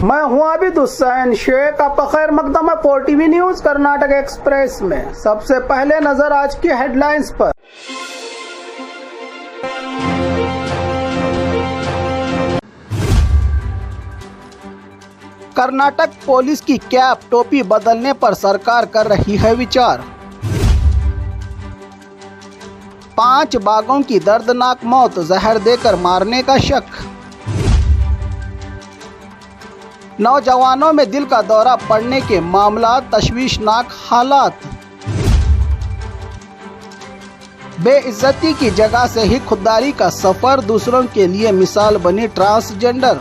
मैं हूं आबिद हुसैन शेख, आपका खैर मकदम है 4TV न्यूज कर्नाटक एक्सप्रेस में। सबसे पहले नजर आज की हेडलाइंस पर। कर्नाटक पुलिस की कैप टोपी बदलने पर सरकार कर रही है विचार। 5 बाघों की दर्दनाक मौत, जहर देकर मारने का शक। नौजवानों में दिल का दौरा पड़ने के मामला, तशवीशनाक हालात। बेइज्जती की जगह से ही खुददारी का सफर, दूसरों के लिए मिसाल बनी ट्रांसजेंडर।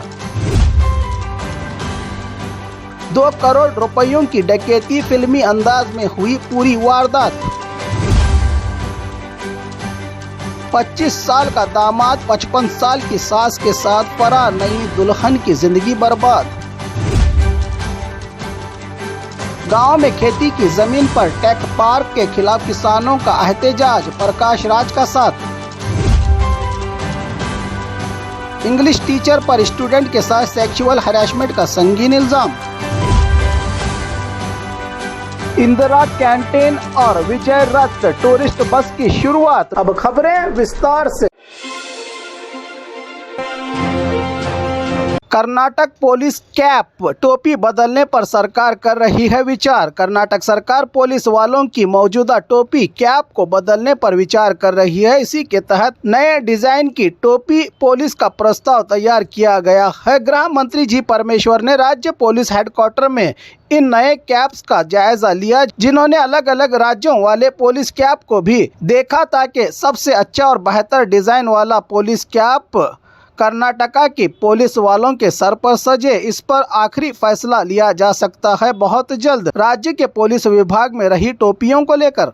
2 करोड़ रुपयों की डकैती, फिल्मी अंदाज में हुई पूरी वारदात। 25 साल का दामाद 55 साल की सास के साथ फरार, नई दुल्हन की जिंदगी बर्बाद। गांव में खेती की जमीन पर टेक पार्क के खिलाफ किसानों का एहतजाज, प्रकाश राज का साथ। इंग्लिश टीचर पर स्टूडेंट के साथ सेक्सुअल हैरेसमेंट का संगीन इल्जाम। इंदिरा कैंटीन और विजय रथ टूरिस्ट बस की शुरुआत। अब खबरें विस्तार से। कर्नाटक पुलिस कैप टोपी बदलने पर सरकार कर रही है विचार। कर्नाटक सरकार पुलिस वालों की मौजूदा टोपी कैप को बदलने पर विचार कर रही है। इसी के तहत नए डिजाइन की टोपी पुलिस का प्रस्ताव तैयार किया गया है। गृह मंत्री जी परमेश्वर ने राज्य पुलिस हेडक्वार्टर में इन नए कैप्स का जायजा लिया, जिन्होंने अलग अलग राज्यों वाले पुलिस कैप को भी देखा ताकि सबसे अच्छा और बेहतर डिजाइन वाला पुलिस कैप कर्नाटका की पुलिस वालों के सर पर सजे। इस पर आखिरी फैसला लिया जा सकता है बहुत जल्द। राज्य के पुलिस विभाग में रही टोपियों को लेकर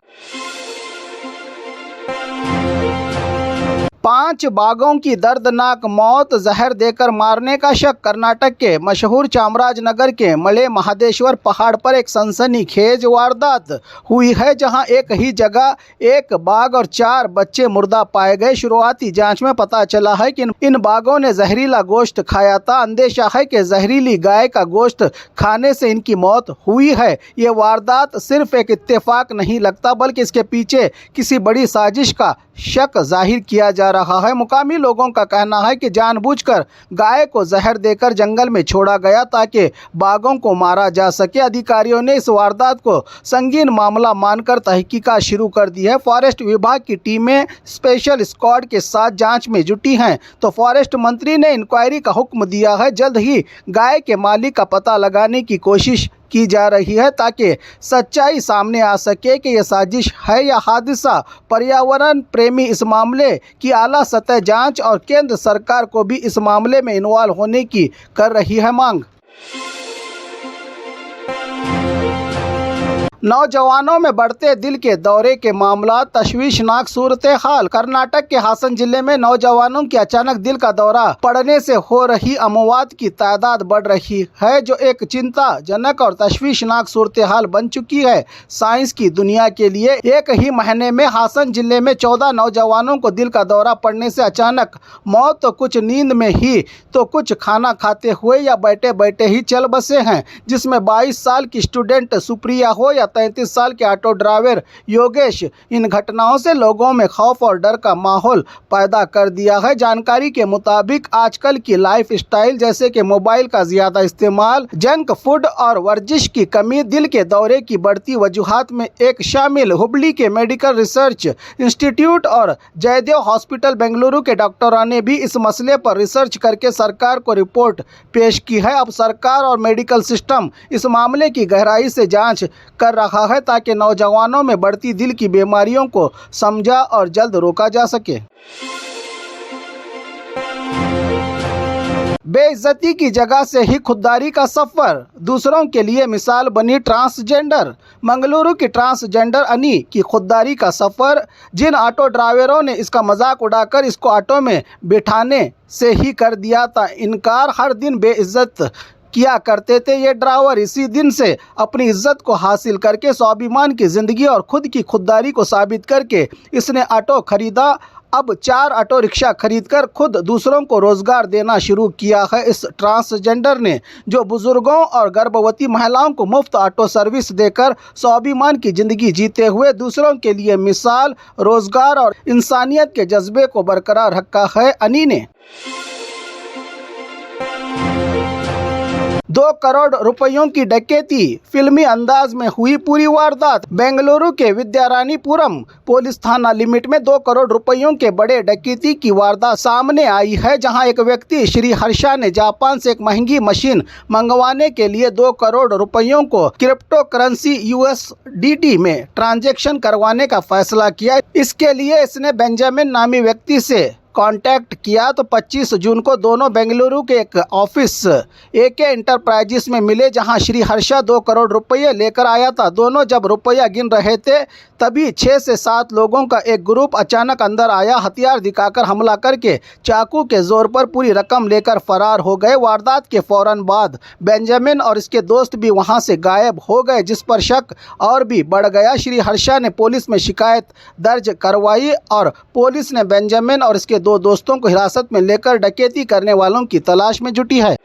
5 बाघों की दर्दनाक मौत, जहर देकर मारने का शक। कर्नाटक के मशहूर चामराजनगर के मले महादेश्वर पहाड़ पर एक सनसनीखेज वारदात हुई है, जहां एक ही जगह 1 बाघ और 4 बच्चे मुर्दा पाए गए। शुरुआती जांच में पता चला है कि इन बाघों ने जहरीला गोश्त खाया था। अंदेशा है कि जहरीली गाय का गोश्त खाने से इनकी मौत हुई है। ये वारदात सिर्फ एक इत्तेफाक नहीं लगता, बल्कि इसके पीछे किसी बड़ी साजिश का शक जाहिर किया जा रहा है। मुकामी लोगों का कहना है कि जानबूझकर गाय को जहर देकर जंगल में छोड़ा गया ताकि बाघों को मारा जा सके। अधिकारियों ने इस वारदात को संगीन मामला मानकर तहकीकात शुरू कर दी है। फॉरेस्ट विभाग की टीमें स्पेशल स्क्वाड के साथ जांच में जुटी हैं, तो फॉरेस्ट मंत्री ने इंक्वायरी का हुक्म दिया है। जल्द ही गाय के मालिक का पता लगाने की कोशिश की जा रही है ताकि सच्चाई सामने आ सके कि यह साजिश है या हादसा। पर्यावरण प्रेमी इस मामले की आला सतह जांच और केंद्र सरकार को भी इस मामले में इन्वॉल्व होने की कर रही है मांग। नौजवानों में बढ़ते दिल के दौरे के मामला, तशवीशनाक सूरत हाल। कर्नाटक के हासन जिले में नौजवानों की अचानक दिल का दौरा पड़ने से हो रही अमवात की तादाद बढ़ रही है, जो एक चिंताजनक और तशवीशनाक सूरत हाल बन चुकी है साइंस की दुनिया के लिए। एक ही महीने में हासन जिले में 14 नौजवानों को दिल का दौरा पड़ने से अचानक मौत, तो कुछ नींद में ही तो कुछ खाना खाते हुए या बैठे बैठे ही चल बसे हैं, जिसमें 22 साल की स्टूडेंट सुप्रिया हो या 33 साल के ऑटो ड्राइवर योगेश। इन घटनाओं से लोगों में खौफ और डर का माहौल पैदा कर दिया है। जानकारी के मुताबिक आजकल की लाइफ स्टाइल, जैसे कि मोबाइल का ज़्यादा इस्तेमाल, जंक फूड और वर्जिश की कमी दिल के दौरे की बढ़ती वजूहात में एक शामिल। हुबली के मेडिकल रिसर्च इंस्टीट्यूट और जयदेव हॉस्पिटल बेंगलुरु के डॉक्टरों ने भी इस मसले पर रिसर्च करके सरकार को रिपोर्ट पेश की है। अब सरकार और मेडिकल सिस्टम इस मामले की गहराई से जांच कर रहा है ताकि नौजवानों में बढ़ती दिल की बीमारियों को समझा और जल्द रोका जा सके। बेइज्जती की जगह से ही खुददारी का सफर, दूसरों के लिए मिसाल बनी ट्रांसजेंडर। मंगलुरु की ट्रांसजेंडर अनी की खुददारी का सफर, जिन ऑटो ड्राइवरों ने इसका मजाक उड़ाकर इसको ऑटो में बिठाने से ही कर दिया था इनकार, हर दिन बेइज्जत किया करते थे। ये ड्राइवर इसी दिन से अपनी इज्जत को हासिल करके स्वाभिमान की जिंदगी और खुद की खुददारी को साबित करके इसने ऑटो खरीदा। अब 4 ऑटो रिक्शा खरीदकर खुद दूसरों को रोजगार देना शुरू किया है। इस ट्रांसजेंडर ने जो बुजुर्गों और गर्भवती महिलाओं को मुफ्त ऑटो सर्विस देकर स्वाभिमान की जिंदगी जीते हुए दूसरों के लिए मिसाल, रोजगार और इंसानियत के जज्बे को बरकरार रखा है। अनी ने 2 करोड़ रुपयों की डकैती, फिल्मी अंदाज में हुई पूरी वारदात। बेंगलुरु के विद्यारानीपुरम पुलिस थाना लिमिट में 2 करोड़ रुपयों के बड़े डकैती की वारदात सामने आई है, जहां एक व्यक्ति श्री हर्षा ने जापान से एक महंगी मशीन मंगवाने के लिए 2 करोड़ रुपयों को क्रिप्टो करेंसी USDT में ट्रांजैक्शन करवाने का फैसला किया। इसके लिए इसने बेंजामिन नामी व्यक्ति से कांटेक्ट किया तो 25 जून को दोनों बेंगलुरु के एक ऑफिस AK एंटरप्राइजेस में मिले, जहां श्री हर्षा 2 करोड़ रुपये लेकर आया था। दोनों जब रुपया गिन रहे थे तभी 6 से 7 लोगों का एक ग्रुप अचानक अंदर आया, हथियार दिखाकर हमला करके चाकू के जोर पर पूरी रकम लेकर फरार हो गए। वारदात के फौरन बाद बेंजामिन और इसके दोस्त भी वहां से गायब हो गए, जिस पर शक और भी बढ़ गया। श्री हर्षा ने पुलिस में शिकायत दर्ज करवाई और पुलिस ने बेंजामिन और इसके 2 दोस्तों को हिरासत में लेकर डकैती करने वालों की तलाश में जुटी है।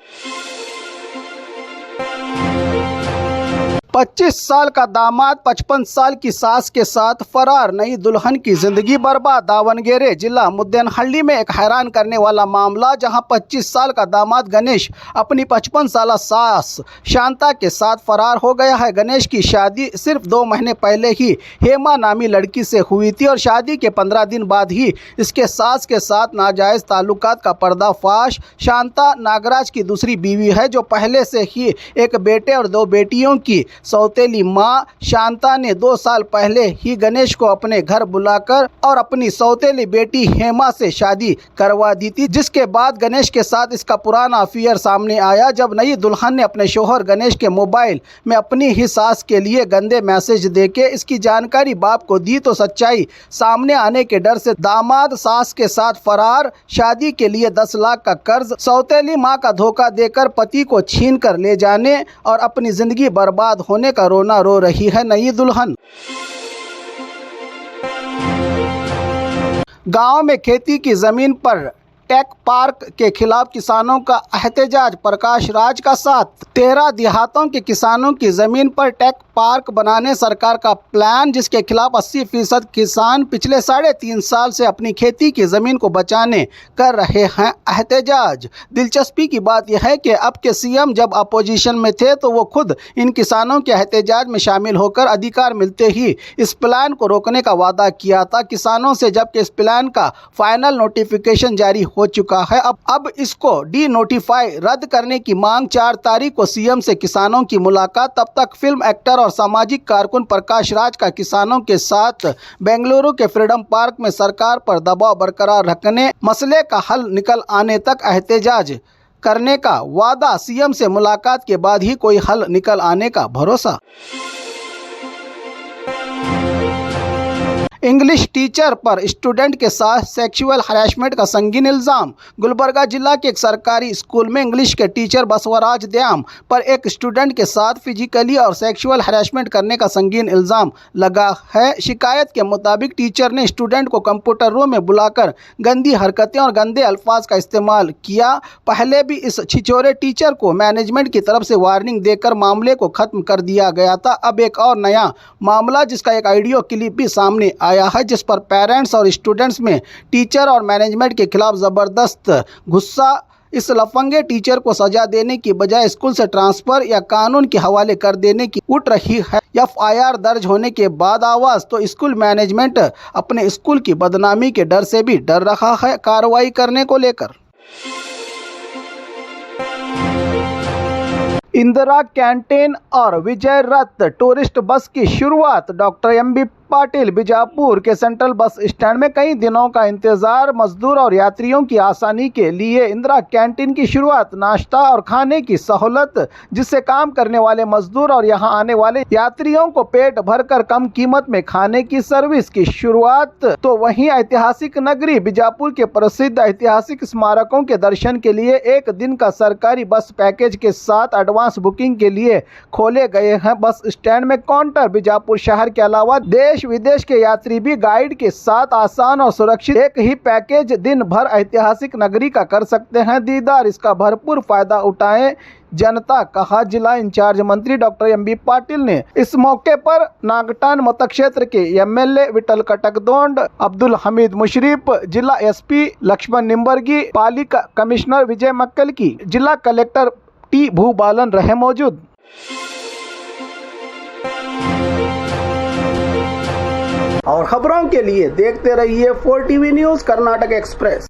25 साल का दामाद 55 साल की सास के साथ फरार, नई दुल्हन की जिंदगी बर्बाद। दावणगेरे जिला मुद्देनहल्ली में एक हैरान करने वाला मामला, जहां 25 साल का दामाद गणेश अपनी 55 साल सास शांता के साथ फरार हो गया है। गणेश की शादी सिर्फ 2 महीने पहले ही हेमा नामी लड़की से हुई थी और शादी के 15 दिन बाद ही इसके सास के साथ नाजायज ताल्लुकात का पर्दाफाश। शांता नागराज की दूसरी बीवी है, जो पहले से ही एक बेटे और 2 बेटियों की सौतेली माँ। शांता ने 2 साल पहले ही गणेश को अपने घर बुलाकर और अपनी सौतेली बेटी हेमा से शादी करवा दी थी, जिसके बाद गणेश के साथ इसका पुराना अफेयर सामने आया, जब नई दुल्हन ने अपने शौहर गणेश के मोबाइल में अपनी ही सास के लिए गंदे मैसेज देके इसकी जानकारी बाप को दी, तो सच्चाई सामने आने के डर से दामाद सास के साथ फरार। शादी के लिए 10 लाख का कर्ज, सौतेली माँ का धोखा देकर पति को छीन कर ले जाने और अपनी जिंदगी बर्बाद होने का रोना रो रही है नई दुल्हन। गांव में खेती की जमीन पर टेक पार्क के खिलाफ किसानों का एहतजाज, प्रकाश राज का साथ। 13 देहातों के किसानों की जमीन पर टेक पार्क बनाने सरकार का प्लान, जिसके खिलाफ 80% किसान पिछले 3.5 साल से अपनी खेती की जमीन को बचाने कर रहे हैं एहतजाज। दिलचस्पी की बात यह है कि अब के CM जब अपोजिशन में थे तो वो खुद इन किसानों के एहतजाज में शामिल होकर अधिकार मिलते ही इस प्लान को रोकने का वादा किया था किसानों से, जबकि इस प्लान का फाइनल नोटिफिकेशन जारी हो चुका है। अब इसको डी नोटिफाई रद्द करने की मांग। 4 तारीख को CM से किसानों की मुलाकात। तब तक फिल्म एक्टर और सामाजिक कारकुन प्रकाश राज का किसानों के साथ बेंगलुरु के फ्रीडम पार्क में सरकार पर दबाव बरकरार रखने, मसले का हल निकल आने तक एहतजाज करने का वादा। CM से मुलाकात के बाद ही कोई हल निकल आने का भरोसा। इंग्लिश टीचर पर स्टूडेंट के साथ सेक्सुअल हरासमेंट का संगीन इल्जाम। गुलबर्गा जिला के एक सरकारी स्कूल में इंग्लिश के टीचर बसवराज द्याम पर एक स्टूडेंट के साथ फिजिकली और सेक्सुअल हरासमेंट करने का संगीन इल्जाम लगा है। शिकायत के मुताबिक टीचर ने स्टूडेंट को कंप्यूटर रूम में बुलाकर गंदी हरकतें और गंदे अल्फाज का इस्तेमाल किया। पहले भी इस छिछोरे टीचर को मैनेजमेंट की तरफ से वार्निंग देकर मामले को खत्म कर दिया गया था। अब एक और नया मामला, जिसका एक ऑडियो क्लिप भी सामने आया है, जिस पर पेरेंट्स और स्टूडेंट्स में टीचर और मैनेजमेंट के खिलाफ जबरदस्त गुस्सा। इस लफंगे टीचर को सजा देने की बजाय स्कूल से ट्रांसफर या कानून के हवाले कर देने की उठ रही है। FIR दर्ज होने के बाद आवाज तो स्कूल मैनेजमेंट अपने स्कूल की बदनामी के डर से भी डर रहा है कार्रवाई करने को लेकर। इंदिरा कैंटीन और विजय रथ टूरिस्ट बस की शुरुआत। डॉक्टर MB पाटिल बीजापुर के सेंट्रल बस स्टैंड में कई दिनों का इंतजार। मजदूर और यात्रियों की आसानी के लिए इंदिरा कैंटीन की शुरुआत। नाश्ता और खाने की सहूलत, जिससे काम करने वाले मजदूर और यहां आने वाले यात्रियों को पेट भरकर कम कीमत में खाने की सर्विस की शुरुआत। तो वहीं ऐतिहासिक नगरी बीजापुर के प्रसिद्ध ऐतिहासिक स्मारकों के दर्शन के लिए एक दिन का सरकारी बस पैकेज के साथ एडवांस बुकिंग के लिए खोले गए हैं बस स्टैंड में काउंटर। बीजापुर शहर के अलावा देश विदेश के यात्री भी गाइड के साथ आसान और सुरक्षित एक ही पैकेज दिन भर ऐतिहासिक नगरी का कर सकते हैं दीदार। इसका भरपूर फायदा उठाएं जनता, कहा जिला इंचार्ज मंत्री डॉक्टर एमबी पाटिल ने। इस मौके पर नागटान मतक्षेत्र के एमएलए विठल कटकदोंड, अब्दुल हमीद मुशरीफ, जिला एसपी लक्ष्मण निम्बर्गी, पालिका कमिश्नर विजय मक्कल की, जिला कलेक्टर टी भूबालन रहे मौजूद। और खबरों के लिए देखते रहिए 4 टीवी न्यूज़ कर्नाटक एक्सप्रेस।